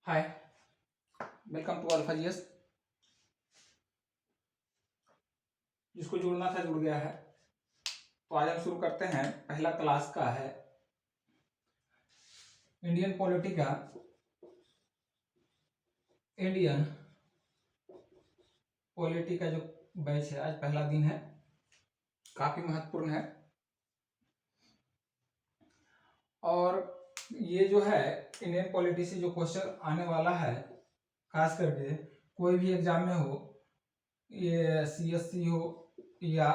Hi, welcome to Alpha GS. जिसको जुड़ना था जुड़ गया है। तो आज हम शुरू करते हैं। पहला क्लास का है इंडियन पॉलिटी का। इंडियन पॉलिटी का जो बैच है, आज पहला दिन है, काफी महत्वपूर्ण है। और ये जो है इंडियन पॉलिटी से जो क्वेश्चन आने वाला है, खास करके कोई भी एग्जाम में हो, ये सीएससी हो या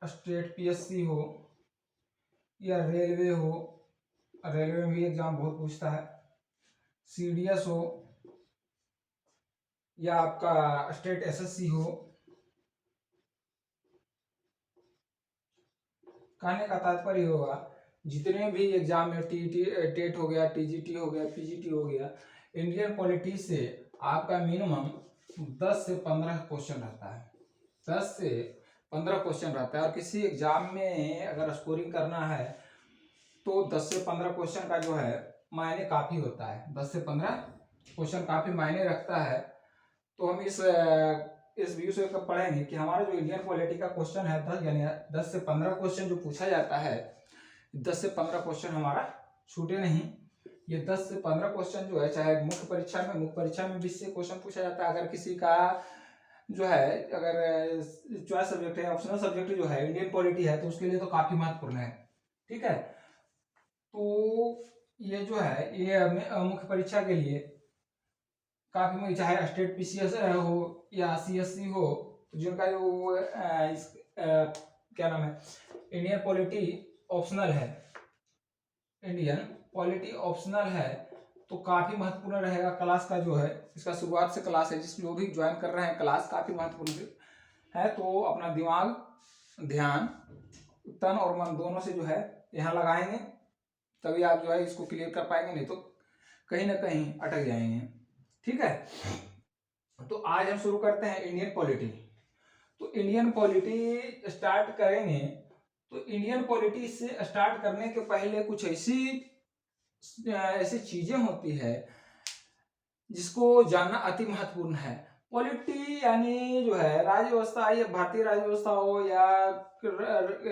स्टेट पीएससी हो या रेलवे हो, रेलवे में भी एग्जाम बहुत पूछता है, सीडीएस हो या आपका स्टेट एसएससी हो। कहने का तात्पर्य होगा जितने भी एग्जाम में टीटी टेट हो गया, टीजीटी हो गया, पीजीटी हो गया, इंडियन पॉलिटी से आपका मिनिमम 10 से 15 क्वेश्चन रहता है। 10 से 15 क्वेश्चन रहता है। और किसी एग्जाम में अगर स्कोरिंग करना है तो 10 से 15 क्वेश्चन का जो है मायने काफी होता है। 10 से 15 क्वेश्चन काफी मायने रखता है। तो हम इस विषय को पढ़ेंगे कि हमारा जो इंडियन पॉलिटी का क्वेश्चन है 10 से 15 क्वेश्चन जो पूछा जाता है, 10 से 15 क्वेश्चन हमारा छूटे नहीं। ये 10 से 15 क्वेश्चन जो है, चाहे मुख्य परीक्षा में 20 से क्वेश्चन पूछा जाता है। अगर किसी का जो है, अगर चॉइस सब्जेक्ट है, ऑप्शनल सब्जेक्ट जो है इंडियन पॉलिटी है, तो उसके लिए तो काफी महत्वपूर्ण है। ठीक है, तो ये जो है ये मुख्य परीक्षा के लिए काफी में, चाहे स्टेट पीसीएस हो या सीएससी हो, तो जिनका जो क्या नाम है, इंडियन पॉलिटी ऑप्शनल है, इंडियन पॉलिटी ऑप्शनल है, तो काफी महत्वपूर्ण रहेगा। क्लास का जो है, इसका शुरुआत से क्लास है, जिस जो भी ज्वाइन कर रहे हैं क्लास काफी महत्वपूर्ण है। तो अपना दिमाग, ध्यान, तन और मन दोनों से जो है यहाँ लगाएंगे, तभी आप जो है इसको क्लियर कर पाएंगे, नहीं तो कहीं ना कहीं अटक जाएंगे। ठीक है, तो आज हम शुरू करते हैं इंडियन पॉलिटी। तो इंडियन पॉलिटी स्टार्ट करेंगे। तो इंडियन पॉलिटी से स्टार्ट करने के पहले कुछ ऐसी चीजें होती है जिसको जानना अति महत्वपूर्ण है। पॉलिटी यानी जो है राज्य व्यवस्था, या भारतीय राज्य व्यवस्था हो या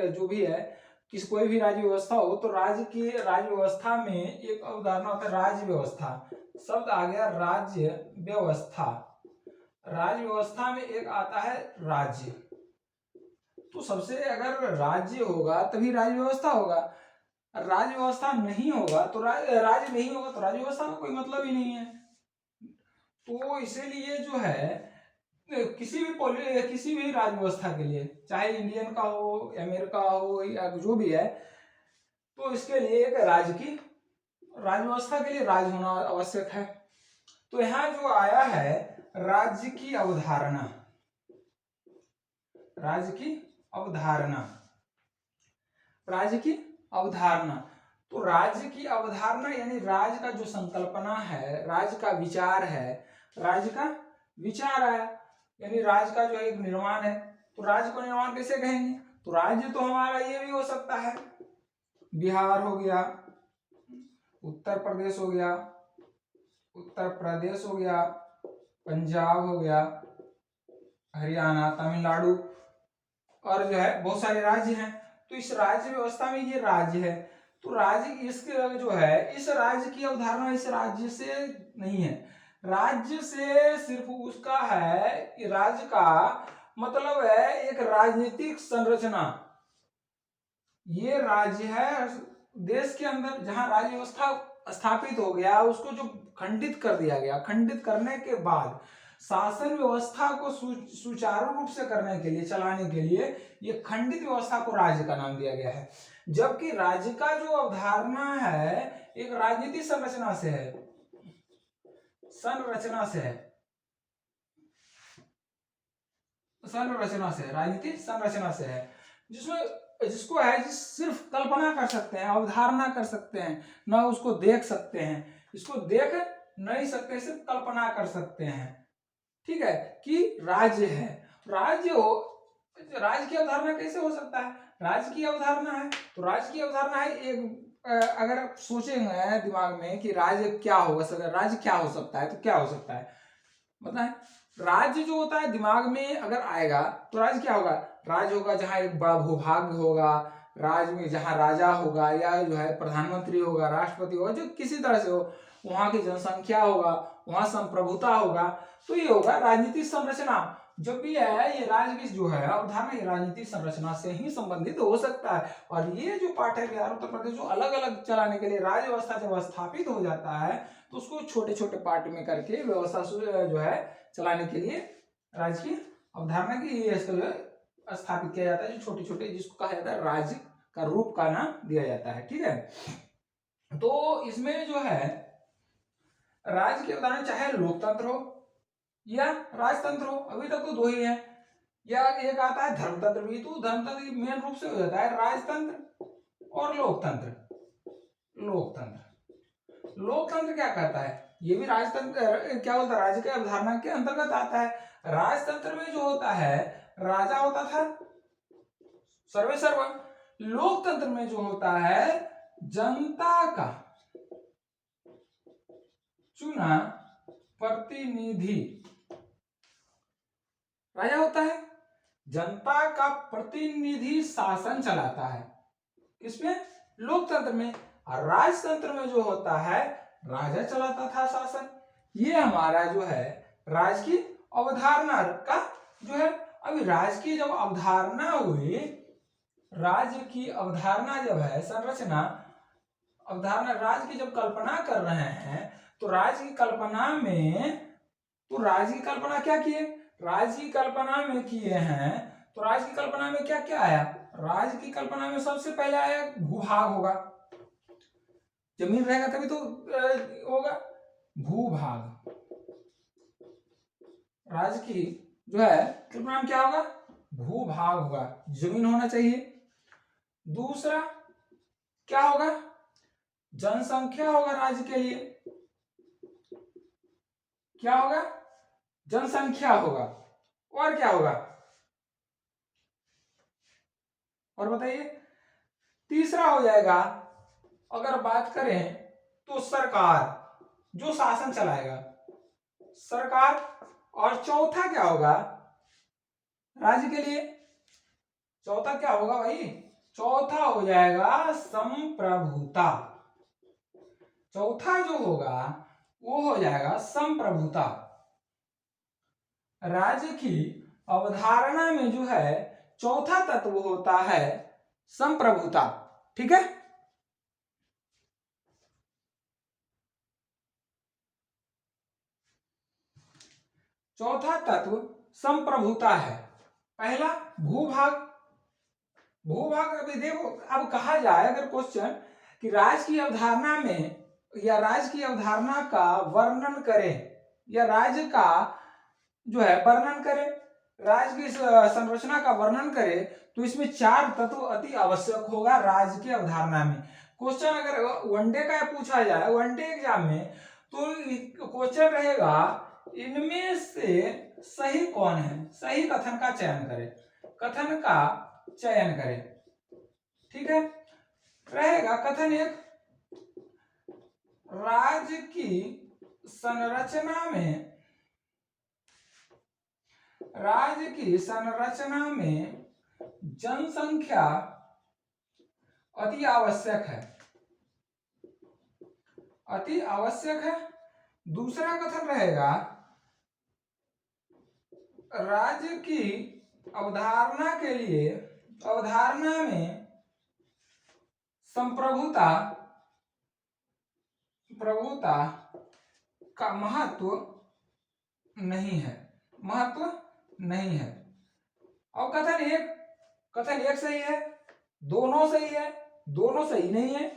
जो भी है, कोई भी राज्य व्यवस्था हो, तो राज्य व्यवस्था में एक अवधारणा होता है राज्य व्यवस्था। शब्द आ गया राज्य व्यवस्था। राज्य व्यवस्था में एक आता है राज्य। तो सबसे, अगर राज्य होगा तभी राज्य व्यवस्था होगा। राज्य व्यवस्था नहीं होगा तो राज्य नहीं होगा, तो राज्य व्यवस्था का कोई मतलब ही नहीं है। तो इसीलिए जो है किसी भी राज्य व्यवस्था के लिए, चाहे इंडियन का हो, अमेरिका हो या जो भी है, तो इसके लिए एक राज्य व्यवस्था के लिए राज्य होना आवश्यक है। तो यहाँ जो आया है राज्य की अवधारणा, राज्य की अवधारणा, राज्य की अवधारणा। तो राज्य की अवधारणा यानी राज्य का जो संकल्पना है, राज्य का विचार है, राज्य का विचार है, यानी राज्य का जो एक निर्माण है। तो राज्य को निर्माण कैसे कहेंगे? तो राज्य तो हमारा ये भी हो सकता है, बिहार हो गया, उत्तर प्रदेश हो गया, पंजाब हो गया, हरियाणा, तमिलनाडु, और जो है बहुत सारे राज्य हैं। तो इस राज्य व्यवस्था में ये राज्य है। तो राज्य, इसके जो है, इस राज्य की अवधारणा इस राज्य से नहीं है। राज्य से सिर्फ उसका है कि राज्य का मतलब है एक राजनीतिक संरचना। ये राज्य है देश के अंदर जहां राज्य व्यवस्था स्थापित हो गया, उसको जो खंडित कर दिया गया, खंडित करने के बाद शासन व्यवस्था को सुचारू रूप से करने के लिए, चलाने के लिए, ये खंडित व्यवस्था को राज्य का नाम दिया गया है। जबकि राज्य का जो अवधारणा है एक राजनीतिक संरचना से है, राजनीतिक संरचना से है, जिसको है सिर्फ कल्पना कर सकते हैं, अवधारणा कर सकते हैं, ना उसको देख सकते हैं, इसको देख नहीं सकते, सिर्फ कल्पना कर सकते हैं। ठीक है, कि राज्य है, राज्य की अवधारणा कैसे हो सकता है? राज्य की अवधारणा है तो राज्य की अवधारणा है एक अगर आप सोचेंगे दिमाग में कि राज्य क्या होगा, राज्य क्या हो सकता है, तो क्या हो सकता है बताएं। राज्य जो होता है दिमाग में अगर आएगा तो राज्य क्या होगा, राज्य होगा जहाँ एक बड़ा भूभाग होगा, राज्य में जहाँ राजा होगा या जो है प्रधानमंत्री होगा, राष्ट्रपति होगा, जो किसी तरह से हो, वहां की जनसंख्या होगा, वहां संप्रभुता होगा। तो ये होगा राजनीतिक संरचना। जब भी है ये राज्य की जो है अवधारणा, ये राजनीतिक संरचना से ही संबंधित हो सकता है। और ये जो पाठ है बिहार उत्तर प्रदेश जो अलग अलग चलाने के लिए राज्य व्यवस्था जब स्थापित हो जाता है तो उसको छोटे छोटे पार्ट में करके व्यवस्था जो है चलाने के लिए राज्य की अवधारणा की इसको जो है स्थापित किया जाता है, जो छोटे छोटे जिसको कहा जाता है राज्य का रूप का नाम दिया जाता है। ठीक है, तो इसमें जो है राज्य की अवधारणा चाहे लोकतंत्र हो या राजतंत्र हो, अभी तक तो दो ही है, या एक आता है धर्मतंत्र भी। तो धर्मतंत्र मेन रूप से हो जाता है राजतंत्र और लोकतंत्र। लोकतंत्र क्या कहता है, ये भी राजतंत्र क्या बोलता है, राज्य की अवधारणा के अंतर्गत आता है। राजतंत्र में जो होता है राजा होता था सर्वे सर्व। लोकतंत्र में जो होता है जनता का चुना प्रतिनिधि राजा होता है, जनता का प्रतिनिधि शासन चलाता है किसमें, लोकतंत्र में। और राजतंत्र में जो होता है राजा चलाता था शासन। ये हमारा जो है राज की अवधारणा का जो है। अभी राज की जब अवधारणा हुई, राज्य की अवधारणा जब है संरचना अवधारणा, राज्य की जब कल्पना कर रहे हैं तो राज्य की कल्पना में, तो राज्य की कल्पना क्या किए, राज्य की कल्पना में किए हैं। तो राज्य की कल्पना में क्या क्या आया, राज्य की कल्पना में सबसे पहले आया भूभाग होगा, जमीन रहेगा तभी तो होगा भूभाग। राज्य की जो है कल्पना में क्या होगा, भूभाग होगा, जमीन होना चाहिए। दूसरा क्या होगा, जनसंख्या होगा राज्य के लिए, क्या होगा, जनसंख्या होगा। और क्या होगा, और बताइए। तीसरा हो जाएगा अगर बात करें तो सरकार, जो शासन चलाएगा सरकार। और चौथा क्या होगा राज्य के लिए, चौथा क्या होगा भाई, चौथा हो जाएगा संप्रभुता। चौथा जो होगा वो हो जाएगा संप्रभुता। राज्य की अवधारणा में जो है चौथा तत्व होता है संप्रभुता। ठीक है, चौथा तत्व संप्रभुता है। पहला भूभाग, भूभाग अभी देखो, अब कहा जाए अगर क्वेश्चन कि राज्य की अवधारणा में या राज्य की अवधारणा का वर्णन करें या राज्य का जो है वर्णन करें, राज्य की संरचना का वर्णन करें, तो इसमें चार तत्व अति आवश्यक होगा राज्य की अवधारणा में। क्वेश्चन अगर वनडे का पूछा जाए, वनडे एग्जाम में, तो क्वेश्चन रहेगा इनमें से सही कौन है, सही कथन का चयन करें, कथन का चयन करें। ठीक है, रहेगा कथन एक, राज्य की संरचना में, राज्य की संरचना में जनसंख्या अति आवश्यक है, अति आवश्यक है। दूसरा कथन रहेगा राज्य की अवधारणा के लिए, अवधारणा में संप्रभुता, प्रभुता का महत्व नहीं है, महत्व नहीं है। और कथन एक सही है, दोनों सही है, दोनों सही नहीं है,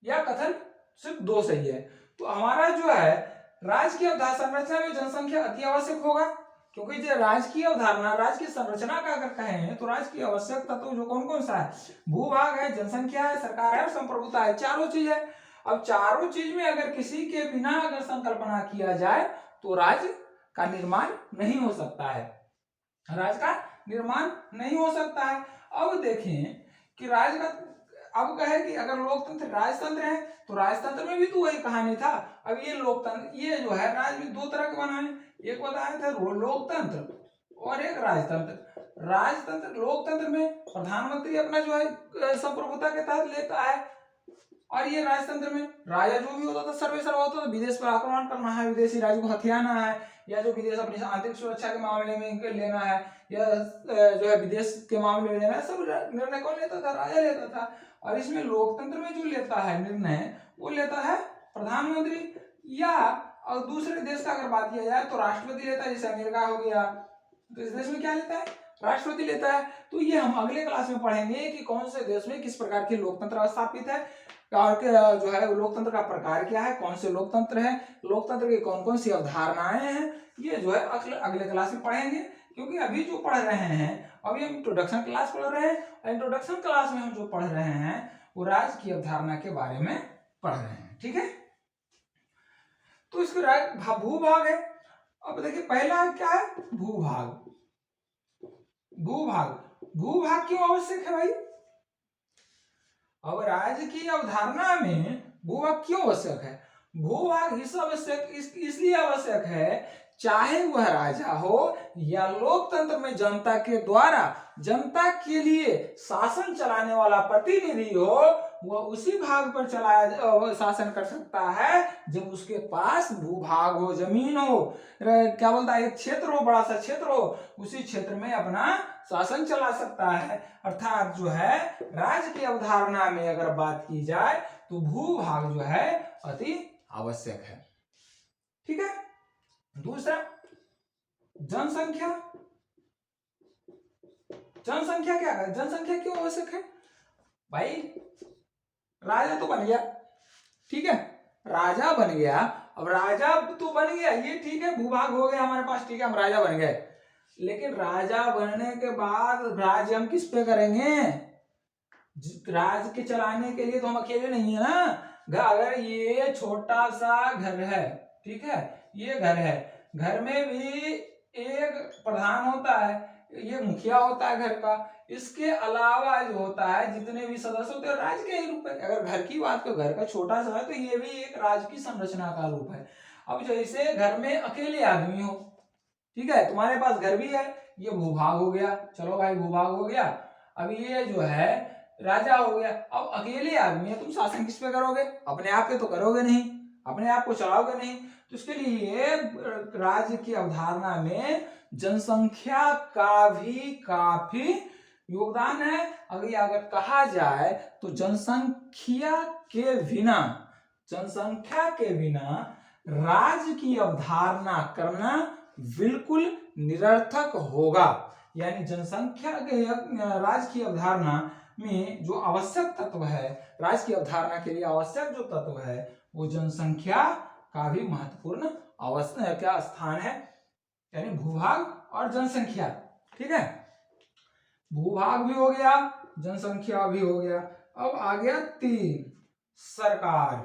या कथन सिर्फ दो सही है। तो हमारा जो है राज्य की अवधारणा संरचना में जनसंख्या अति आवश्यक होगा, क्योंकि जो राज्य की अवधारणा, राज्य की संरचना का अगर कहें तो राज्य की आवश्यक तत्व जो कौन कौन सा है, भूभाग है, जनसंख्या है, सरकार है और संप्रभुता है, चारों चीज है। अब चारों चीज में अगर किसी के बिना अगर संकल्पना किया जाए तो राज्य का निर्माण नहीं हो सकता है, राज्य का निर्माण नहीं हो सकता है। अब देखें कि राज्य का अब कहे कि अगर लोकतंत्र राजतंत्र है तो राजतंत्र में भी तो वही कहानी था। अब ये लोकतंत्र, ये जो है राज भी दो तरह के बनाए, एक बताया था लोकतंत्र और एक राजतंत्र। राजतंत्र, लोकतंत्र में प्रधानमंत्री अपना जो है संप्रभुता के तहत लेता है, और ये राजतंत्र में राजा जो भी होता था सर्वे सर्वा होता था, विदेश पर आक्रमण करना है, विदेशी राज्य को हथियाना है, या जो विदेश अपनी आंतरिक सुरक्षा के मामले में लेना है, या जो है विदेश के मामले में लेना है, सब निर्णय कौन लेता था? राजा लेता था। और इसमें लोकतंत्र में जो लेता है निर्णय, वो लेता है प्रधानमंत्री, या और दूसरे देश का अगर बात किया जाए तो राष्ट्रपति लेता है, जैसे अमेरिका हो गया, तो इस देश में क्या लेता है? राष्ट्रपति लेता है। तो ये हम अगले क्लास में पढ़ेंगे कि कौन से देश में किस प्रकार की लोकतंत्र स्थापित है, और जो है लोकतंत्र का प्रकार क्या है, कौन से लोकतंत्र है, लोकतंत्र की कौन कौन सी अवधारणाएं हैं, ये जो है अगले क्लास में पढ़ेंगे। क्योंकि अभी जो पढ़ रहे हैं, अभी हम इंट्रोडक्शन क्लास पढ़ रहे हैं, इंट्रोडक्शन क्लास में हम जो पढ़ रहे हैं वो राज्य की अवधारणा के बारे में पढ़ रहे हैं, ठीक है। तो इसका भूभाग है। अब देखिए पहला क्या है? भूभाग। भूभाग, भूभाग क्यों आवश्यक है भाई? अब राज्य की अवधारणा में भूभाग क्यों आवश्यक है? भूभाग इसलिए आवश्यक है, चाहे वह राजा हो या लोकतंत्र में जनता के द्वारा जनता के लिए शासन चलाने वाला प्रतिनिधि हो, वह उसी भाग पर शासन कर सकता है जब उसके पास भूभाग हो, जमीन हो, क्या बोलता है, एक क्षेत्र हो, बड़ा सा क्षेत्र हो, उसी क्षेत्र में अपना शासन चला सकता है। अर्थात जो है राज्य की अवधारणा में अगर बात की जाए तो भूभाग जो है अति आवश्यक है, ठीक है। दूसरा, जनसंख्या। जनसंख्या क्या है? जनसंख्या क्यों आवश्यक है भाई? राजा तो बन गया, ठीक है, राजा बन गया। अब राजा तो बन गया, ये ठीक है, भूभाग हो गया हमारे पास, ठीक है, हम राजा बन गए। लेकिन राजा बनने के बाद राज्य हम किस पे करेंगे? राज्य के चलाने के लिए तो हम अकेले नहीं है ना। अगर ये छोटा सा घर है, ठीक है, ये घर है, घर में भी एक प्रधान होता है, ये मुखिया होता है घर का, इसके अलावा जो होता है जितने भी सदस्य होते हैं राज्य के ही रूप है। अगर घर की बात तो घर का छोटा सा है तो ये भी एक राज्य की संरचना का रूप है। अब जैसे घर में अकेले आदमी हो, ठीक है, तुम्हारे पास घर भी है, ये भूभाग हो गया, चलो भाई भूभाग हो गया। अब ये जो है राजा हो गया। अब अकेले आदमी है, तुम शासन किस पे करोगे? अपने आप पे तो करोगे नहीं, अपने आप को चलाओगे नहीं। तो इसके लिए राज्य की अवधारणा में जनसंख्या का भी काफी योगदान है। अगर कहा जाए तो जनसंख्या के बिना राज्य की अवधारणा करना बिल्कुल निरर्थक होगा। यानी जनसंख्या के राज्य की अवधारणा में जो आवश्यक तत्व है, राज्य की अवधारणा के लिए आवश्यक जो तत्व है, वो जनसंख्या का भी महत्वपूर्ण क्या स्थान है, यानी भूभाग और जनसंख्या, ठीक है। भूभाग भी हो गया, जनसंख्या भी हो गया। अब आ गया 3, सरकार।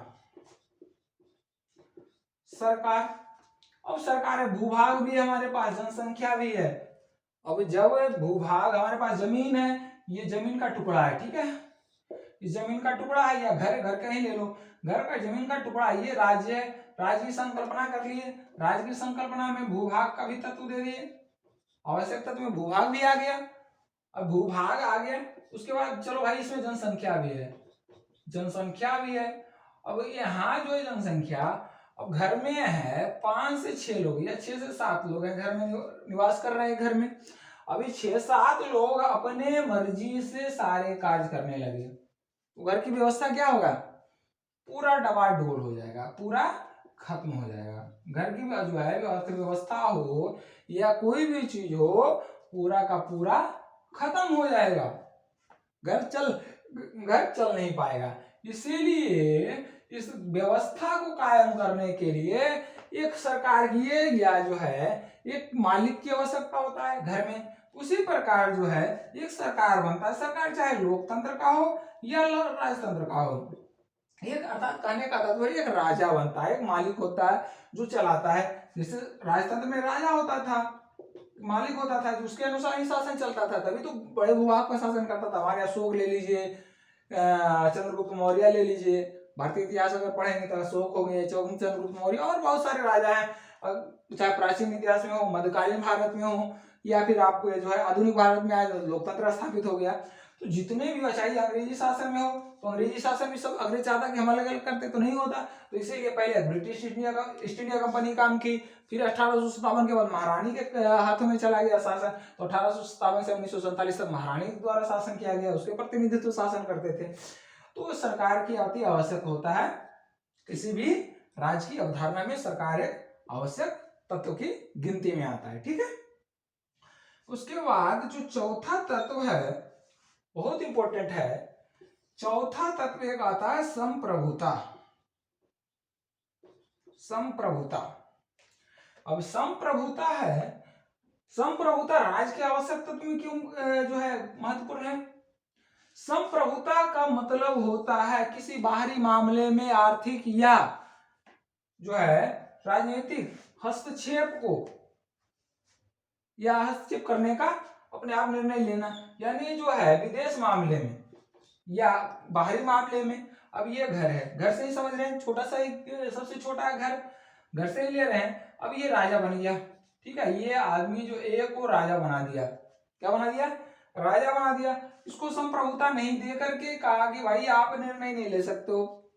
सरकार, अब सरकार है, भूभाग भी हमारे पास, जनसंख्या भी है। अब जब भूभाग हमारे पास जमीन है, ये जमीन का टुकड़ा है, ठीक है, इस जमीन का टुकड़ा है, या घर का ही ले लो, घर का जमीन का टुकड़ा, ये राज्य है, राज्य की संकल्पना कर लिए, राज्य की संकल्पना में भूभाग का भी तत्व दे दिए, आवश्यक तत्व में भूभाग भी आ गया। अब भूभाग आ गया, उसके बाद चलो भाई इसमें जनसंख्या भी है, जनसंख्या भी है। अब यहाँ जो है जनसंख्या, अब घर में है 5 से 6 लोग या 6 से 7 लोग हैं, घर में निवास कर रहे हैं घर में। अभी 6-7 लोग अपने मर्जी से सारे कार्य करने लगे, तो घर की व्यवस्था क्या होगा? पूरा डबाडोल हो जाएगा, पूरा खत्म हो जाएगा। घर की जो है अर्थव्यवस्था हो या कोई भी चीज हो, पूरा का पूरा खत्म हो जाएगा, घर चल नहीं पाएगा। इसीलिए इस व्यवस्था को कायम करने के लिए एक सरकार की या जो है एक मालिक की आवश्यकता होता है घर में। उसी प्रकार जो है एक सरकार बनता है, सरकार चाहे लोकतंत्र का हो या राजतंत्र का हो। एक अर्थात कहने का तात्पर्य एक राजा बनता है, एक मालिक होता है जो चलाता है। जैसे राजतंत्र में राजा होता था, मालिक होता था, उसके अनुसार ही शासन चलता था, तभी तो बड़े भूभाग पर शासन करता था। हमारे अशोक ले लीजिए, चंद्रगुप्त मौर्य ले लीजिए, भारतीय इतिहास अगर पढ़ेंगे तो अशोक हो गए, चंद्रगुप्त मौर्य, और बहुत सारे राजा हैं, चाहे प्राचीन इतिहास में हो, मध्यकालीन भारत में हो, या फिर आपको जो है आधुनिक भारत में आज लोकतंत्र स्थापित हो गया। तो जितने भी, चाहे अंग्रेजी शासन में हो तो अंग्रेजी शासन भी सब अंग्रेज चाहता कि हम अलग अलग करते तो नहीं होता, तो इसीलिए पहले ब्रिटिश ईस्ट इंडिया कंपनी काम की, फिर 1857 के बाद महारानी के हाथों में चला गया शासन, तो 1857 से 1947 तक महारानी द्वारा शासन किया गया, उसके प्रतिनिधित्व शासन करते थे। तो सरकार की अति आवश्यक होता है, किसी भी राज्य की अवधारणा में सरकार एक आवश्यक तत्व की गिनती में आता है, ठीक है। उसके बाद जो चौथा तत्व है बहुत इंपॉर्टेंट है, चौथा तत्व एक आता है संप्रभुता। संप्रभुता, अब संप्रभुता है, संप्रभुता राज्य के आवश्यक तत्व में क्यों जो है महत्वपूर्ण है? संप्रभुता का मतलब होता है किसी बाहरी मामले में आर्थिक या जो है राजनीतिक हस्तक्षेप को या हस्तक्षेप करने का अपने आप निर्णय लेना, यानी जो है विदेश मामले में या बाहरी मामले में, अब ये घर है, घर से ही समझ रहे हैं, छोटा सा एक सबसे छोटा घर से ही ले रहे हैं, अब ये राजा बन गया, ठीक है, ये आदमी जो एक को राजा बना दिया, क्या बना दिया? राजा बना दिया। इसको संप्रभुता नहीं दे करके कहा कि भाई आप निर्णय नहीं ले सकते हो,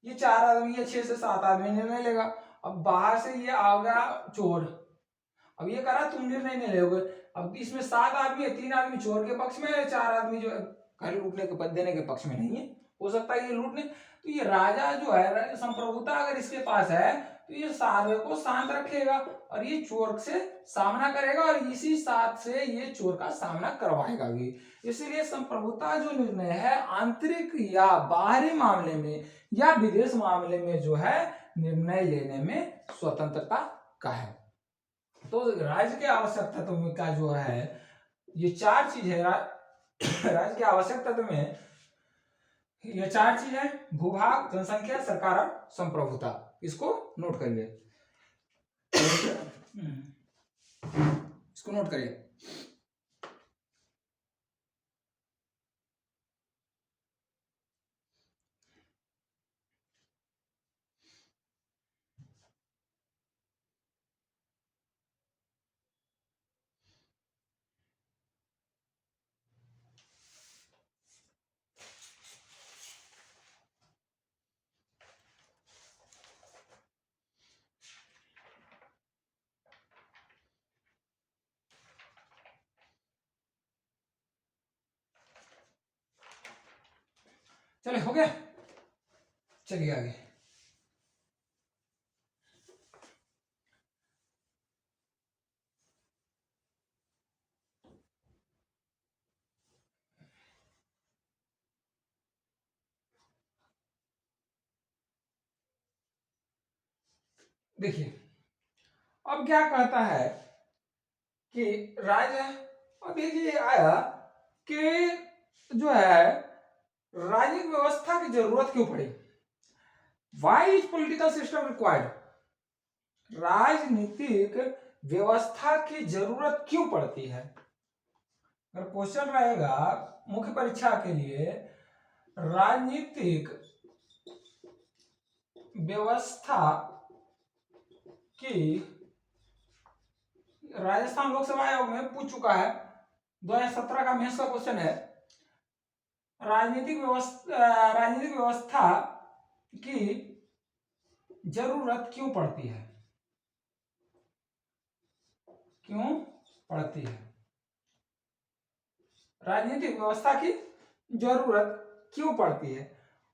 ये 4 आदमी या 6 से 7 आदमी निर्णय लेगा। अब बाहर से ये आ गया चोर, अब ये करा तुम निर्णय नहीं लोगे, अब इसमें 7 आदमी है, 3 आदमी चोर के पक्ष में है, 4 आदमी जो घर लूटने के देने के पक्ष में नहीं है, हो सकता है ये लूटने, तो ये राजा जो है संप्रभुता अगर इसके पास है तो ये सारे को शांत रखेगा और ये चोर से सामना करेगा और इसी साथ से ये चोर का सामना करवाएगा भी। इसीलिए संप्रभुता जो निर्णय है आंतरिक या बाहरी मामले में या विदेश मामले में जो है निर्णय लेने में स्वतंत्रता का है। तो राज्य के आवश्यक तत्व का जो है ये 4 चीज है, राज्य के आवश्यक तत्व में ये 4 चीज है, भूभाग, जनसंख्या, सरकार और संप्रभुता। इसको नोट करिए, इसको नोट करिए। चलिए हो गया, चलिए आगे। देखिए अब क्या कहता है कि राज्य, अब ये आया कि जो है राजनीतिक व्यवस्था की जरूरत क्यों पड़ी, why is political system required, राजनीतिक व्यवस्था की जरूरत क्यों पड़ती है। अगर क्वेश्चन रहेगा मुख्य परीक्षा के लिए, राजनीतिक व्यवस्था की, राजस्थान लोकसभा आयोग में पूछ चुका है, 2017 का मेंस का क्वेश्चन है, राजनीतिक व्यवस्था की जरूरत क्यों पड़ती है, क्यों पड़ती है, राजनीतिक व्यवस्था की जरूरत क्यों पड़ती है।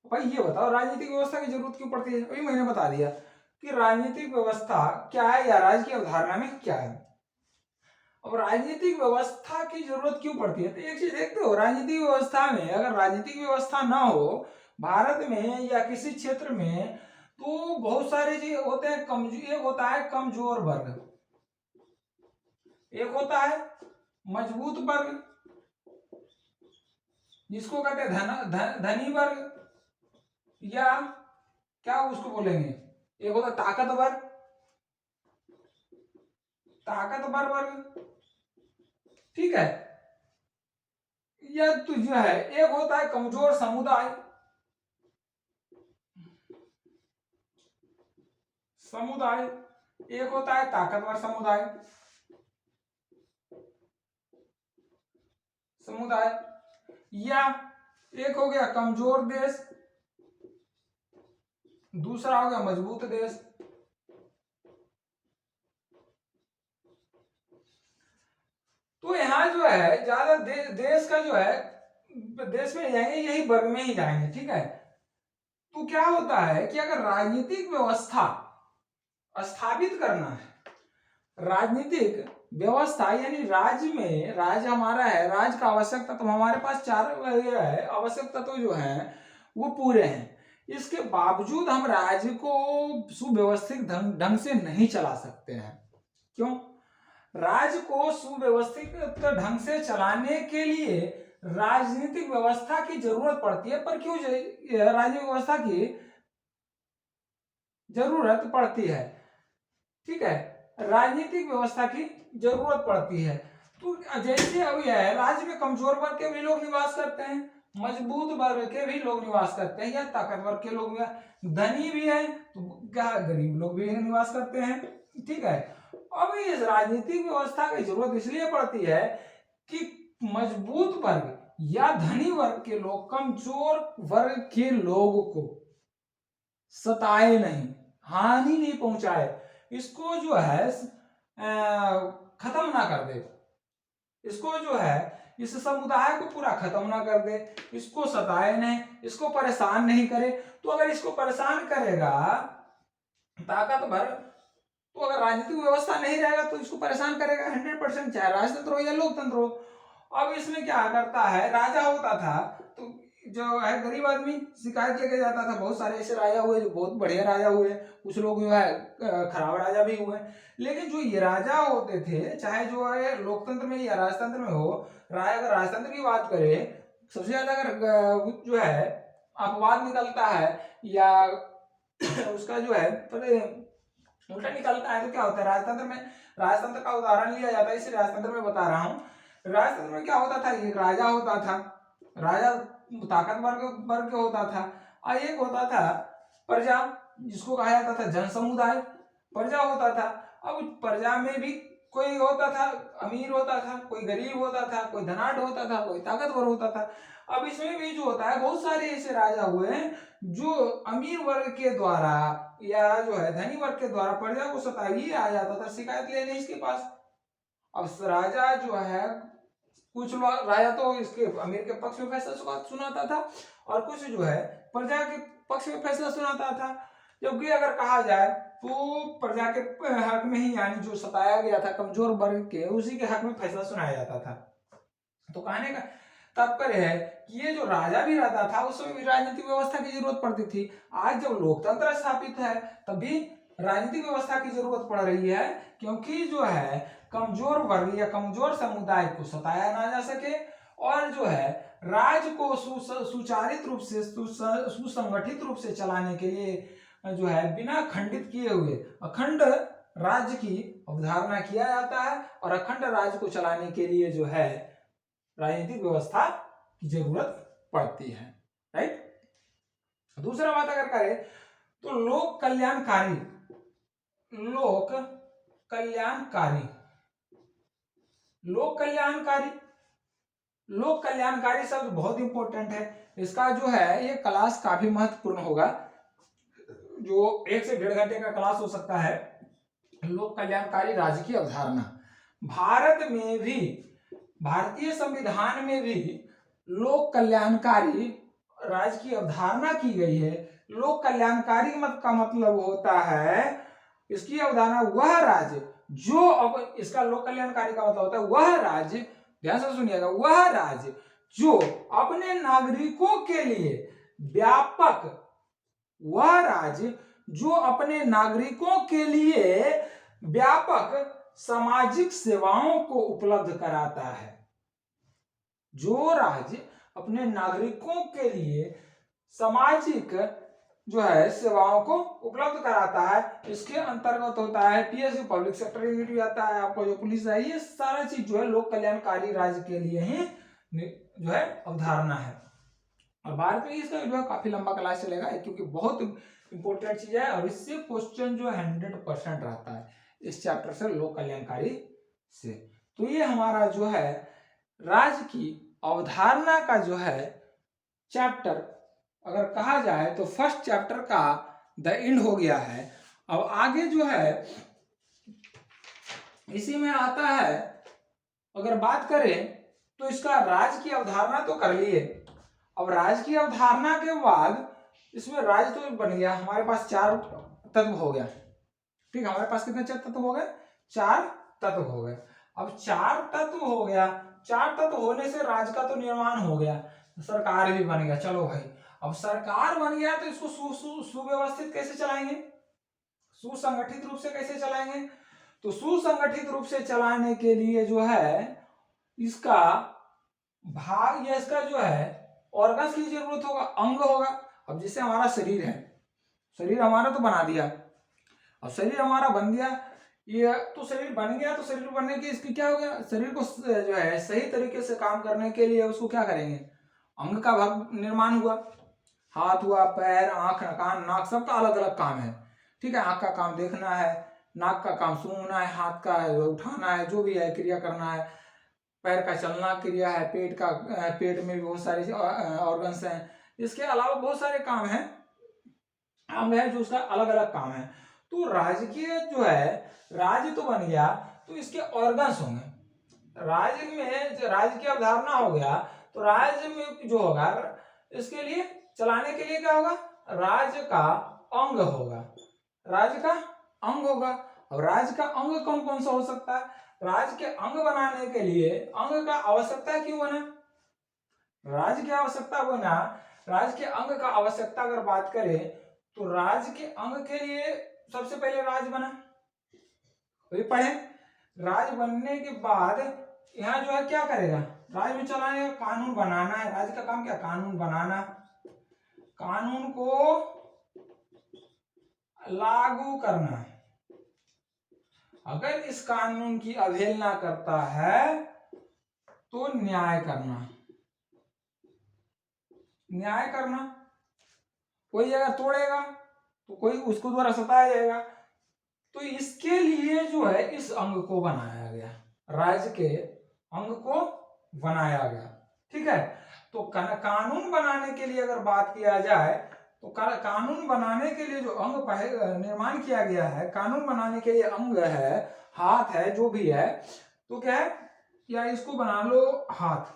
भाई ये बताओ राजनीतिक व्यवस्था की जरूरत क्यों पड़ती है, अभी मैंने बता दिया कि राजनीतिक व्यवस्था क्या है या राज्य की अवधारणा में क्या है। अब राजनीतिक व्यवस्था की जरूरत क्यों पड़ती है, तो एक चीज देखते हो, राजनीतिक व्यवस्था में अगर राजनीतिक व्यवस्था ना हो भारत में या किसी क्षेत्र में, तो बहुत सारे चीज होते हैं, कमजोर, एक होता है कमजोर वर्ग, एक होता है मजबूत वर्ग जिसको कहते हैं धनी वर्ग, या क्या उसको बोलेंगे, एक होता ताकतवर वर्ग, ठीक है, या तो जो है एक होता है कमजोर समुदाय, समुदाय, एक होता है ताकतवर समुदाय, समुदाय, या एक हो गया कमजोर देश, दूसरा हो गया मजबूत देश। तो यहाँ जो है ज्यादा देश का जो है देश में जाएंगे यही वर्ग में ही जाएंगे, ठीक है। तो क्या होता है कि अगर राजनीतिक व्यवस्था स्थापित करना है, राजनीतिक व्यवस्था यानी राज्य में, राज्य हमारा है, राज्य का आवश्यक तत्व हमारे पास चार है, आवश्यक तत्व जो है वो पूरे हैं, इसके बावजूद हम राज्य को सुव्यवस्थित ढंग से नहीं चला सकते हैं। क्यों? राज्य को सुव्यवस्थित ढंग से चलाने के लिए राजनीतिक व्यवस्था की जरूरत पड़ती है। पर क्यों राजनीतिक व्यवस्था की जरूरत पड़ती है? ठीक है, राजनीतिक व्यवस्था की जरूरत पड़ती है। तो जैसे अभी है राज्य में कमजोर वर्ग के भी लोग निवास करते हैं, मजबूत वर्ग के भी लोग निवास करते हैं, या ताकतवर के लोग, धनी भी है तो गरीब लोग भी निवास करते हैं, ठीक है। अब इस राजनीतिक व्यवस्था की जरूरत इसलिए पड़ती है कि मजबूत वर्ग या धनी वर्ग के लोग कमजोर वर्ग के लोगों को सताए नहीं, हानि नहीं पहुंचाए, इसको जो है खत्म ना कर दे, इसको जो है इस समुदाय को पूरा खत्म ना कर दे, इसको सताए नहीं, इसको परेशान नहीं करे। तो अगर इसको परेशान करेगा ताकतवर, तो अगर राजनीतिक व्यवस्था नहीं रहेगा तो इसको परेशान करेगा 100%, चाहे राजतंत्र हो या लोकतंत्र हो। अब इसमें क्या करता है, राजा होता था तो जो है गरीब आदमी शिकायत लेके जाता था। बहुत सारे ऐसे राजा हुए जो बहुत बढ़िया राजा हुए, कुछ लोग जो है खराब राजा भी हुए। लेकिन जो ये राजा होते थे, चाहे जो है लोकतंत्र में या राजतंत्र में हो, अगर राजतंत्र की बात करें, सबसे ज्यादा अगर जो है अपवाद निकलता है या उसका जो है उल्टा निकलता है, तो क्या होता है राजतंत्र में, राजतंत्र का उदाहरण लिया जाता है, इसे राजतंत्र में बता रहा हूँ। राजतंत्र में क्या होता था, एक राजा होता था, राजा ताकतवर वर्ग होता था, और एक होता था प्रजा, जिसको कहा जाता था जन समुदाय, प्रजा होता था। अब प्रजा में भी कोई होता था अमीर होता था, कोई गरीब होता था, कोई धनाढ्य होता था, कोई ताकतवर होता था। अब इसमें भी जो होता है बहुत सारे ऐसे राजा हुए हैं जो अमीर वर्ग के द्वारा या जो है धनी वर्ग के द्वारा प्रजा को सताइए आ जाता था शिकायत लेने इसके पास। अब राजा जो है, कुछ लोग राजा तो इसके अमीर के पक्ष में फैसला सुनाता था और कुछ जो है प्रजा के पक्ष में फैसला सुनाता था। जबकि अगर कहा जाए तो प्रजा के हक में ही, यानी जो सताया गया था कमजोर वर्ग के, उसी के हक में फैसला सुनाया जाता था। तो कहने का तात्पर्य है कि ये जो राजा भी रहता था उस समय भी राजनीतिक व्यवस्था की जरूरत पड़ती थी। आज जब लोकतंत्र स्थापित है तभी राजनीतिक व्यवस्था की जरूरत पड़ रही है, क्योंकि जो है कमजोर वर्ग या कमजोर समुदाय को सताया ना जा सके, और जो है राज्य को सुचारित रूप से सुसंगठित रूप से चलाने के लिए जो है बिना खंडित किए हुए अखंड राज्य की अवधारणा किया जाता है, और अखंड राज्य को चलाने के लिए जो है राजनीतिक व्यवस्था की जरूरत पड़ती है, राइट। दूसरा बात अगर करें तो लोक कल्याणकारी, लोक कल्याणकारी, लोक कल्याणकारी, लोक कल्याणकारी शब्द बहुत इंपॉर्टेंट है। इसका जो है ये क्लास काफी महत्वपूर्ण होगा, जो 1 से 1.5 घंटे का क्लास हो सकता है। लोक कल्याणकारी राज्य की अवधारणा, भारत में भी, भारतीय संविधान में भी लोक कल्याणकारी राज्य की अवधारणा की गई है। लोक कल्याणकारी मत का मतलब होता है, इसकी अवधारणा वह राज्य जो, अब इसका लोक कल्याणकारी का मतलब होता है वह राज्य, ध्यान से सुनिएगा, वह राज्य जो अपने नागरिकों के लिए व्यापक, वह राज्य जो अपने नागरिकों के लिए व्यापक सामाजिक सेवाओं को उपलब्ध कराता है, जो राज्य अपने नागरिकों के लिए सामाजिक जो है सेवाओं को उपलब्ध कराता है। इसके अंतर्गत होता है पीएसयू, पब्लिक सेक्टर यूनिट भी आता है, आपको जो पुलिस है, ये सारा चीज जो है लोक कल्याणकारी राज्य के लिए ही जो है अवधारणा है। और बाद में इसका जो है काफी लंबा क्लास चलेगा क्योंकि बहुत इंपॉर्टेंट चीज है और इससे क्वेश्चन जो 100% रहता है इस चैप्टर से, लोक कल्याणकारी से। तो ये हमारा जो है राज्य की अवधारणा का जो है चैप्टर अगर कहा जाए तो फर्स्ट चैप्टर का द एंड हो गया है। अब आगे जो है इसी में आता है, अगर बात करें तो इसका राज्य की अवधारणा तो कर लिए। अब राज्य की अवधारणा के बाद इसमें राज्य तो बन गया, हमारे पास 4 तत्व हो गया। ठीक है, हमारे पास कितने 4 तत्व हो गए? 4 तत्व हो गए। अब 4 तत्व हो गया, 4 तत्व होने से राज्य का तो निर्माण हो गया, सरकार भी बन गया। चलो भाई, अब सरकार बन गया तो इसको सुव्यवस्थित कैसे चलाएंगे, सुसंगठित रूप से कैसे चलाएंगे? तो सुसंगठित रूप से चलाने के लिए जो है इसका भाग या इसका जो है ऑर्गन्स की जरूरत होगा, अंग होगा। अब जैसे हमारा शरीर है, शरीर हमारा तो बना दिया, अब शरीर हमारा बन गया, ये तो शरीर बन गया, तो शरीर बनने के इसकी क्या हो गया, शरीर को जो है सही तरीके से काम करने के लिए उसको क्या करेंगे, अंग का भाग निर्माण हुआ। हाथ हुआ, पैर, आंख, कान, नाक, सबका अलग अलग काम है। ठीक है, आंख का काम देखना है, नाक का काम सूंघना है, हाथ का उठाना है, जो भी है क्रिया करना है, पैर का चलना क्रिया है, पेट में भी बहुत सारे ऑर्गन्स हैं, इसके अलावा बहुत सारे काम हैं, अंग है जो उसका अलग अलग काम है। तो राजकीय जो है, राज्य तो बन गया तो इसके ऑर्गन्स होंगे। राज्य में राज्य की अवधारणा हो गया तो राज्य में जो होगा इसके लिए चलाने के लिए क्या होगा, राज्य का अंग होगा, राज्य का अंग होगा। अब राज्य का अंग कौन कौन सा हो सकता है? राज्य के अंग बनाने के लिए अंग का आवश्यकता क्यों बना, राज्य की आवश्यकता बना, राज्य के अंग का आवश्यकता अगर बात करें तो राज्य के अंग के लिए सबसे पहले राज्य बना, वही पढ़े। राज्य बनने के बाद यहाँ जो है क्या करेगा, राज्य में चलाने का कानून बनाना है। राज्य का काम क्या, कानून बनाना, कानून को लागू करना। अगर इस कानून की अवहेलना करता है तो न्याय करना, न्याय करना। कोई अगर तोड़ेगा तो कोई उसको द्वारा सताया जाएगा। तो इसके लिए जो है इस अंग को बनाया गया, राज्य के अंग को बनाया गया। ठीक है, तो कानून बनाने के लिए अगर बात किया जाए तो कानून बनाने के लिए जो अंग निर्माण किया गया है, कानून बनाने के लिए अंग है, हाथ है, जो भी है, तो क्या है, या इसको बना लो हाथ।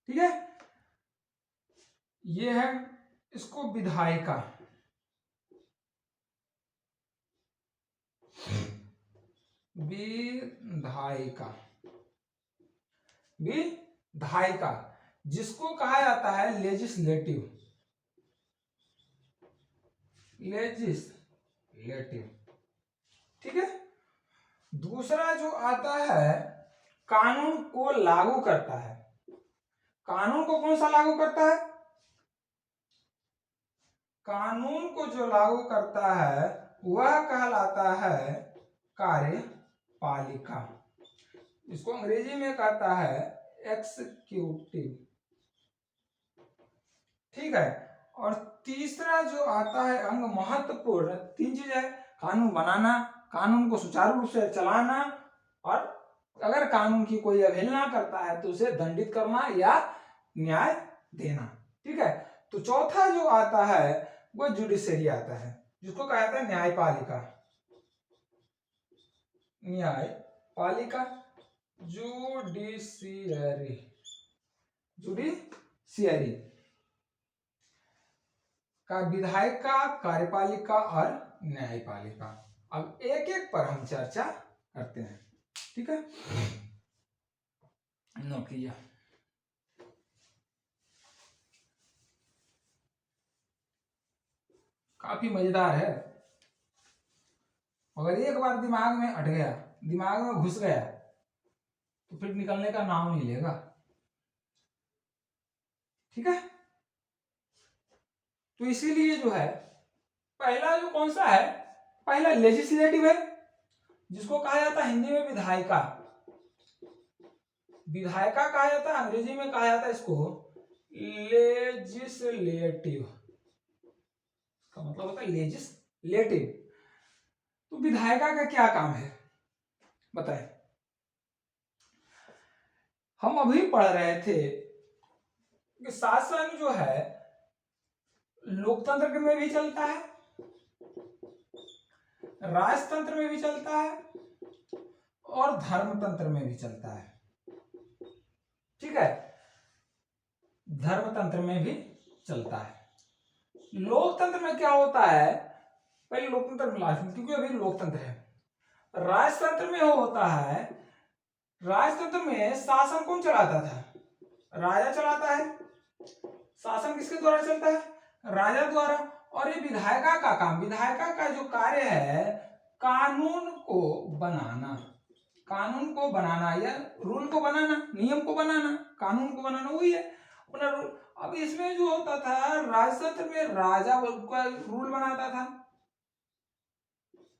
ठीक है, ये है इसको विधायिका, विधायिका, विधायिका जिसको कहा जाता है लेजिस्लेटिव, लेजिस्लेटिव। ठीक है, दूसरा जो आता है कानून को लागू करता है। कानून को कौन सा लागू करता है, कानून को जो लागू करता है वह कहलाता है कार्यपालिका, इसको अंग्रेजी में कहता है एक्सिक्यूटिव। ठीक है, और तीसरा जो आता है अंग महत्वपूर्ण, 3 चीज है, कानून बनाना, कानून को सुचारू रूप से चलाना, और अगर कानून की कोई अवहेलना करता है तो उसे दंडित करना या न्याय देना। ठीक है, तो चौथा जो आता है वो जुडिशरी आता है, जिसको कहा जाता है न्यायपालिका, न्यायपालिका, जुडिशियरी, जुडिशियरी का विधायिका, कार्यपालिका और न्यायपालिका। अब एक एक पर हम चर्चा करते हैं। ठीक है, नोट कीजिए। काफी मजेदार है, अगर एक बार दिमाग में अट गया, दिमाग में घुस गया तो फिर निकलने का नाम नहीं लेगा। ठीक है, तो इसीलिए जो है पहला जो कौन सा है, पहला लेजिस्लेटिव है, जिसको कहा जाता है हिंदी में विधायिका, विधायिका कहा जाता है, अंग्रेजी में कहा जाता है इसको लेजिस्लेटिव, का मतलब होता है लेजिस्लेटिव। तो विधायिका का क्या काम है बताए। हम अभी पढ़ रहे थे कि शासन जो है लोकतंत्र में भी चलता है, राजतंत्र में भी चलता है और धर्मतंत्र में भी चलता है। ठीक है, धर्मतंत्र में भी चलता है। लोकतंत्र में क्या होता है, पहले लोकतंत्र में लास्ट में, क्योंकि अभी लोकतंत्र है। राजतंत्र में होता है, राजतंत्र में शासन कौन चलाता था, राजा चलाता है। शासन किसके द्वारा चलता है, राजा द्वारा। और ये विधायिका का काम, विधायिका का जो कार्य है कानून को बनाना, कानून को बनाना या रूल को बनाना, नियम को बनाना, कानून को बनाना, वही है अपना रूल। अब इसमें जो होता था राजतंत्र में राजा का रूल बनाता था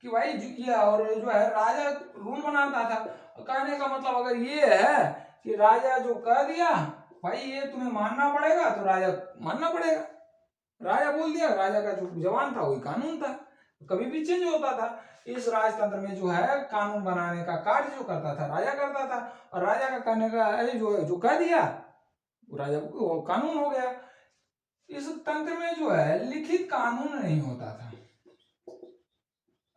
कि भाई ये, और जो है राजा रूल बनाता था। कहने का मतलब अगर ये है कि राजा जो कह दिया भाई ये तुम्हें मानना पड़ेगा, तो राजा मानना पड़ेगा। राजा बोल दिया, राजा का जो जवान था वही कानून था, कभी भी चेंज होता था। इस राजतंत्र में जो है कानून बनाने का कार्य जो करता था राजा करता था, और राजा का कहने का जो कह दिया वो राजा वो कानून हो गया। इस तंत्र में जो है लिखित कानून नहीं होता था,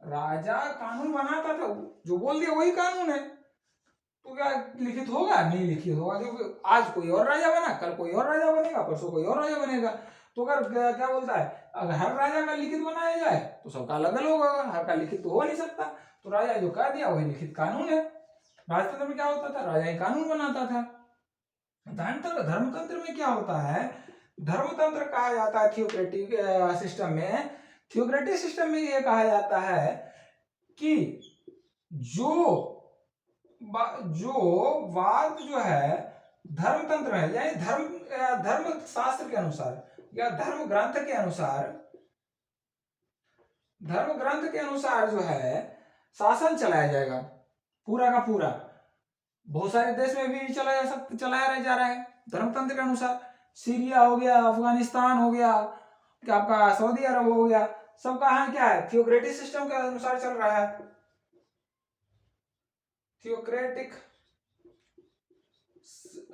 राजा कानून बनाता था, जो बोल दिया वही कानून है। तो क्या लिखित होगा, नहीं लिखित होगा, क्योंकि आज कोई और राजा बना, कल कोई और राजा बनेगा, परसों कोई और राजा बनेगा। तो अगर क्या बोलता है, अगर हर राजा का लिखित बनाया जाए तो सबका अलग अलग होगा, हर का लिखित तो हो नहीं सकता। तो राजा जो कह दिया वही लिखित कानून है। राजतंत्र में क्या होता था, राजा ही कानून बनाता था। धर्मतंत्र में क्या होता है, धर्मतंत्र कहा जाता है थियोक्रेटिक सिस्टम में। थियोक्रेटिक सिस्टम में ये कहा जाता है कि जो वाद जो है धर्मतंत्र है, यानी धर्म शास्त्र के अनुसार या धर्म ग्रंथ के अनुसार जो है शासन चलाया जाएगा पूरा का पूरा। बहुत सारे देश में भी चलाया जा रहा है धर्मतंत्र के अनुसार। सीरिया हो गया, अफगानिस्तान हो गया, क्या आपका सऊदी अरब हो गया, सब कहाँ क्या है, थियोक्रेटिक सिस्टम के अनुसार चल रहा है। थियोक्रेटिक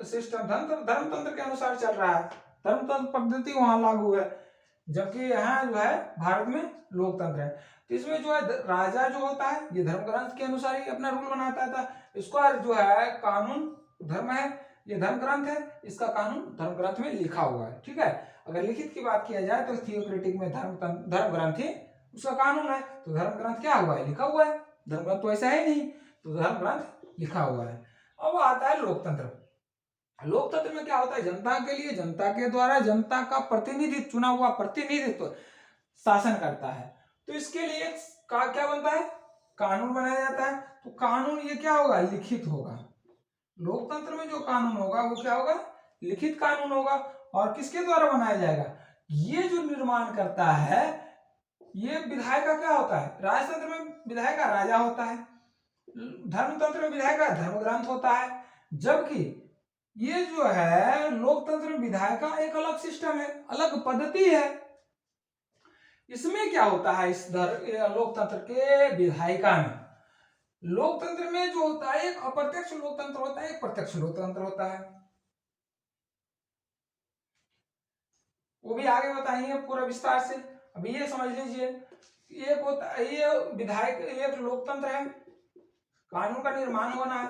सिस्टम धर्मतंत्र के अनुसार चल रहा है, धर्मतंत्र पद्धति वहां लागू है, जबकि यहाँ जो है भारत में लोकतंत्र है। तो इसमें जो है राजा जो होता है ये धर्म ग्रंथ के अनुसार ही अपना रूल बनाता था। इसका जो है कानून धर्म है, ये धर्म ग्रंथ है, इसका कानून धर्म ग्रंथ में लिखा हुआ है। ठीक है, अगर लिखित की बात किया जाए तो थियोक्रेटिक में धर्म ग्रंथ ही उसका कानून है। तो धर्म ग्रंथ क्या हुआ है, लिखा हुआ है, धर्म ग्रंथ तो ऐसा है नहीं, तो धर्म ग्रंथ लिखा हुआ है। अब आता है लोकतंत्र। लोकतंत्र में क्या होता है, जनता के लिए, जनता के द्वारा, जनता का प्रतिनिधित्व, चुना हुआ प्रतिनिधित्व शासन करता है। तो इसके लिए क्या बनता है, कानून बनाया जाता है। तो कानून ये क्या होगा, लिखित होगा। लोकतंत्र में जो कानून होगा वो क्या होगा, लिखित कानून होगा। और किसके द्वारा बनाया जाएगा, ये जो निर्माण करता है ये विधायिका क्या होता है, राजतंत्र में विधायिका राजा होता है, धर्मतंत्र में विधायिका धर्म ग्रंथ होता है। जबकि ये जो है लोकतंत्र में विधायिका एक अलग सिस्टम है, अलग पद्धति है। इसमें क्या होता है, इस लोकतंत्र के विधायिका में, लोकतंत्र में जो होता है एक अप्रत्यक्ष लोकतंत्र होता है, एक प्रत्यक्ष लोकतंत्र होता है। वो भी आगे बताएंगे पूरा विस्तार से। अभी ये समझ लीजिए, एक होता है ये विधायक, एक लोकतंत्र है, कानून का निर्माण होना है,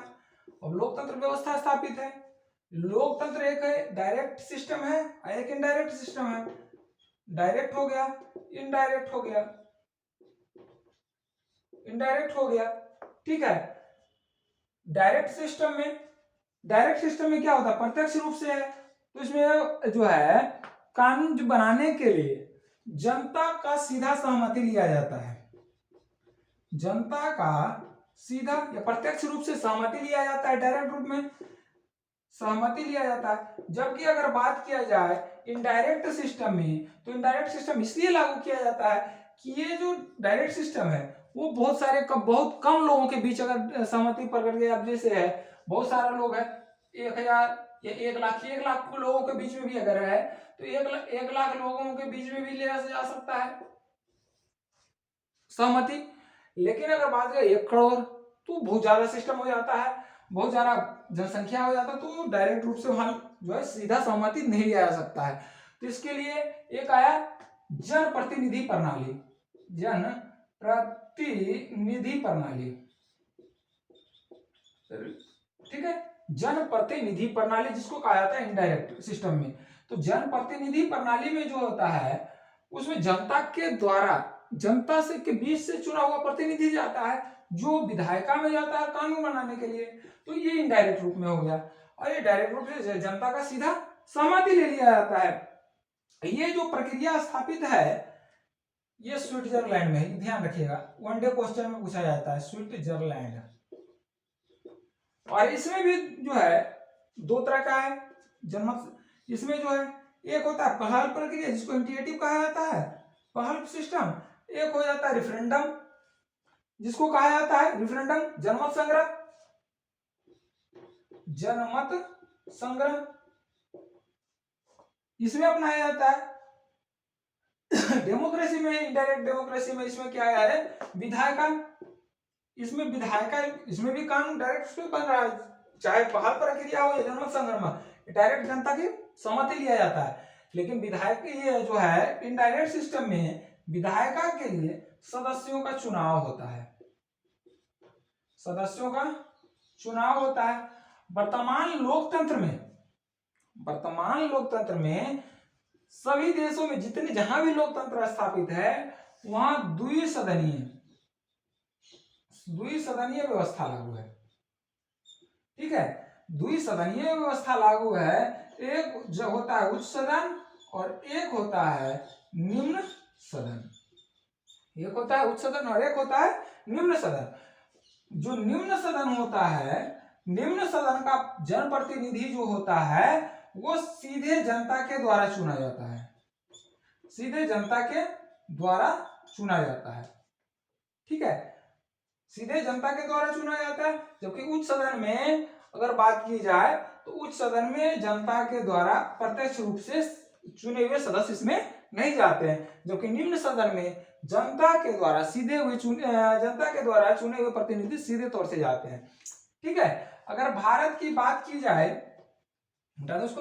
और लोकतंत्र व्यवस्था स्थापित है। लोकतंत्र एक है डायरेक्ट सिस्टम है, एक इनडायरेक्ट सिस्टम है। डायरेक्ट हो गया, इनडायरेक्ट हो गया, इनडायरेक्ट हो गया। ठीक है, डायरेक्ट सिस्टम में क्या होता है, प्रत्यक्ष रूप से है। तो इसमें जो है कानून बनाने के लिए जनता का सीधा सहमति लिया जाता है, जनता का सीधा या प्रत्यक्ष रूप से सहमति लिया जाता है, डायरेक्ट रूप में सहमति लिया जाता है। जबकि अगर बात किया जाए इनडायरेक्ट सिस्टम में, तो इनडायरेक्ट सिस्टम इसलिए लागू किया जाता है कि ये जो डायरेक्ट सिस्टम है वो बहुत कम लोगों के बीच अगर सहमति प्रकट किया, अब जैसे है बहुत सारे लोग हैं, 1000 या 1 लाख, 1 लाख लोगों के बीच में भी अगर है तो 1 लाख लोगों के बीच में भी लिया जा सकता है सहमति। लेकिन अगर बात करें 1 करोड़ तो बहुत ज्यादा सिस्टम हो जाता है, बहुत ज्यादा जनसंख्या हो जाता है, तो डायरेक्ट रूप से वहां जो है सीधा सहमति नहीं लिया जा सकता है। तो इसके लिए एक आया जन प्रतिनिधि प्रणाली, जन प्रतिनिधि प्रणाली, ठीक है, जन प्रतिनिधि प्रणाली जिसको कहा जाता है इनडायरेक्ट सिस्टम में। तो जन प्रतिनिधि प्रणाली में जो होता है उसमें जनता के द्वारा, जनता से के बीच से चुना हुआ प्रतिनिधि जाता है जो विधायिका में जाता है कानून बनाने के लिए। तो ये इनडायरेक्ट रूप में हो गया, और ये डायरेक्ट रूप से जनता का सीधा सहमति ले लिया जाता है। ये जो प्रक्रिया स्थापित है ये स्विट्जरलैंड में है, ध्यान रखिएगा, वनडे क्वेश्चन में पूछा जाता है स्विट्जरलैंड। और इसमें भी जो है दो तरह का है जनमत, इसमें जो है एक होता है पहल प्रक्रिया जिसको इंटिएटिव कहा जाता है, पहल सिस्टम, एक हो जाता है रेफरेंडम जिसको कहा जाता है रेफरेंडम, जनमत संग्रह, जनमत संग्रह इसमें अपनाया जाता है। डेमोक्रेसी में, इनडायरेक्ट डेमोक्रेसी में इसमें क्या है विधायिका, इसमें विधायिका, इसमें भी कानून डायरेक्ट बन रहा है, चाहे पहल प्रक्रिया हो या जनमत संग्रह, डायरेक्ट जनता की सहमति लिया जाता है। लेकिन विधायक ये जो है इनडायरेक्ट सिस्टम में विधायिका के लिए सदस्यों का चुनाव होता है, सदस्यों का चुनाव होता है। वर्तमान लोकतंत्र में सभी देशों में जितने जहां भी लोकतंत्र स्थापित है वहां द्विसदनीय व्यवस्था लागू है, ठीक है, द्विसदनीय व्यवस्था लागू है। एक जो होता है उच्च सदन और एक होता है निम्न सदन, एक होता है उच्च सदन और एक होता है निम्न सदन। जो निम्न सदन होता है, निम्न सदन का जनप्रतिनिधि जो होता है वो सीधे जनता के द्वारा चुना जाता है, सीधे जनता के द्वारा चुना जाता है, ठीक है, सीधे जनता के द्वारा चुना जाता है। जबकि उच्च सदन में अगर बात की जाए तो उच्च सदन में जनता के द्वारा प्रत्यक्ष रूप से चुने हुए सदस्य इसमें नहीं जाते हैं, जबकि निम्न सदन में जनता के द्वारा जनता के द्वारा चुने हुए प्रतिनिधि सीधे तौर से जाते हैं, ठीक है। अगर भारत की बात की जाए, हटा दो उसको,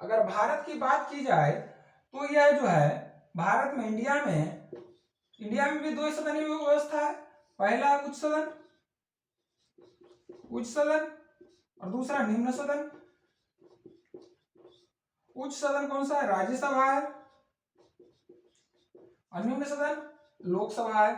अगर भारत की बात की जाए तो यह जो है भारत में, इंडिया में भी दो सदनीय व्यवस्था है, पहला उच्च सदन और दूसरा निम्न सदन। उच्च सदन कौन सा है, राज्यसभा है, और निम्न सदन लोकसभा है,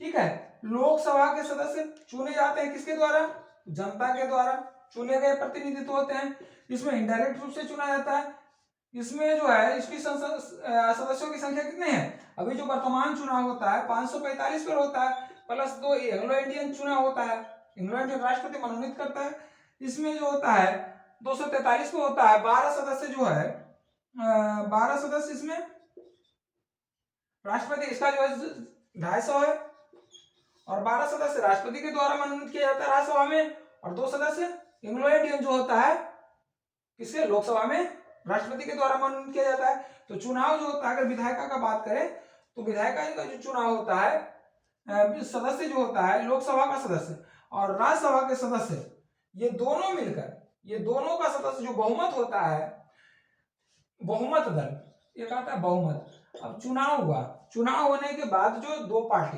ठीक है। लोकसभा के सदस्य चुने जाते हैं किसके द्वारा, जनता के द्वारा चुने गए प्रतिनिधित्व होते हैं। इसमें इनडायरेक्ट रूप से चुना जाता है। इसमें जो है इसकी सदस्यों की संख्या कितने हैं, अभी जो वर्तमान चुनाव होता है 545 पर होता है, प्लस 2 एंग्लो इंडियन चुनाव होता है, एंग्लो इंडियन राष्ट्रपति मनोनीत करता है। इसमें जो होता है 243 पे होता है, 12 सदस्य जो है 12 सदस्य इसमें राष्ट्रपति, इसका जो है 250 है, और 12 सदस्य राष्ट्रपति के द्वारा मनोनीत किया जाता है राज्यसभा में, और 2 सदस्य एंग्लो इंडियन जो होता है किसके, लोकसभा में राष्ट्रपति के द्वारा मनोनीत किया जाता है। तो चुनाव जो होता है, अगर विधायिका का बात करें तो विधायिका का जो चुनाव होता है, सदस्य जो होता है लोकसभा का सदस्य और राज्यसभा के सदस्य, ये दोनों मिलकर, ये दोनों का सदस्य जो बहुमत होता है, बहुमत दल, एक आता है बहुमत। अब चुनाव हुआ, चुनाव होने के बाद जो 2 पार्टी,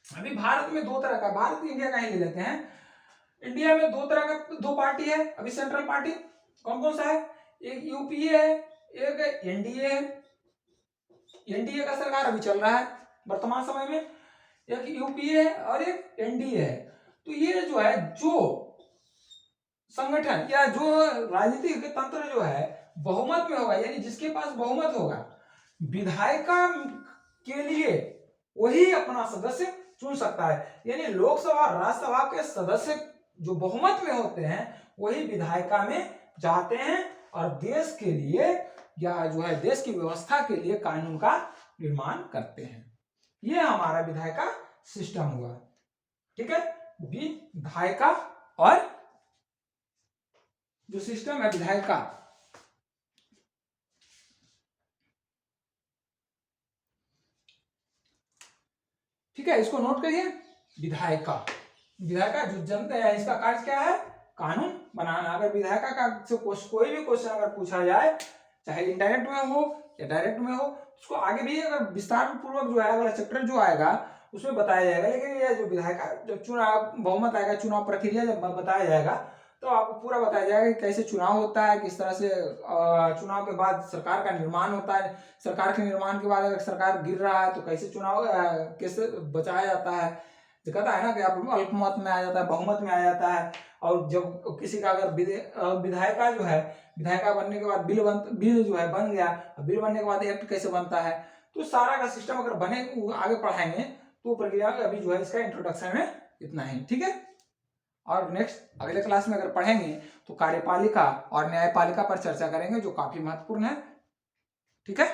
अभी भारत में 2 तरह का, भारत इंडिया का ही ले लेते हैं, इंडिया में 2 तरह का 2 पार्टी है अभी सेंट्रल पार्टी, कौन कौन सा है, एक यूपीए है, एक एनडीए है, एनडीए का सरकार अभी चल रहा है वर्तमान समय में, एक यूपीए है और एक एनडीए है। तो ये जो है जो संगठन या जो राजनीतिक तंत्र जो है बहुमत में होगा, यानी जिसके पास बहुमत होगा, विधायिका के लिए वही अपना सदस्य चुन सकता है। यानी लोकसभा राज्यसभा के सदस्य जो बहुमत में होते हैं वही विधायिका में जाते हैं और देश के लिए या जो है देश की व्यवस्था के लिए कानून का निर्माण करते हैं। यह हमारा विधायिका सिस्टम हुआ। ठीक है, विधायिका और जो सिस्टम है विधायिका, ठीक है, इसको नोट करिए। विधायिका, विधायिका जो जनता है इसका कार्य क्या है, कानून बनाना। अगर विधायिका का से कोई भी क्वेश्चन अगर पूछा जाए, चाहे इनडायरेक्ट में हो या डायरेक्ट में हो, उसको आगे भी अगर विस्तार पूर्वक जो है अगला चैप्टर जो आएगा उसमें बताया जाएगा। लेकिन ये जो विधायिका जब चुनाव बहुमत आएगा, चुनाव प्रक्रिया जब बताया जाएगा तो आपको पूरा बताया जाएगा कि कैसे चुनाव होता है, किस तरह से चुनाव के बाद सरकार का निर्माण होता है, सरकार के निर्माण के बाद अगर सरकार गिर रहा है तो कैसे चुनाव कैसे बचाया जाता है। तो कहता है ना कि आप अल्पमत में आ जाता है, बहुमत में आ जाता है। और जब किसी का अगर विधायिका जो है, विधायिका बनने के बाद बिल जो है बन गया, बिल बनने के बाद एक्ट कैसे बनता है, तो सारा का सिस्टम अगर बने आगे पढ़ाएंगे तो प्रक्रिया अभी जो है इसका इंट्रोडक्शन में इतना ही, ठीक है। और नेक्स्ट अगले क्लास में अगर पढ़ेंगे तो कार्यपालिका और न्यायपालिका पर चर्चा करेंगे जो काफी महत्वपूर्ण है, ठीक है।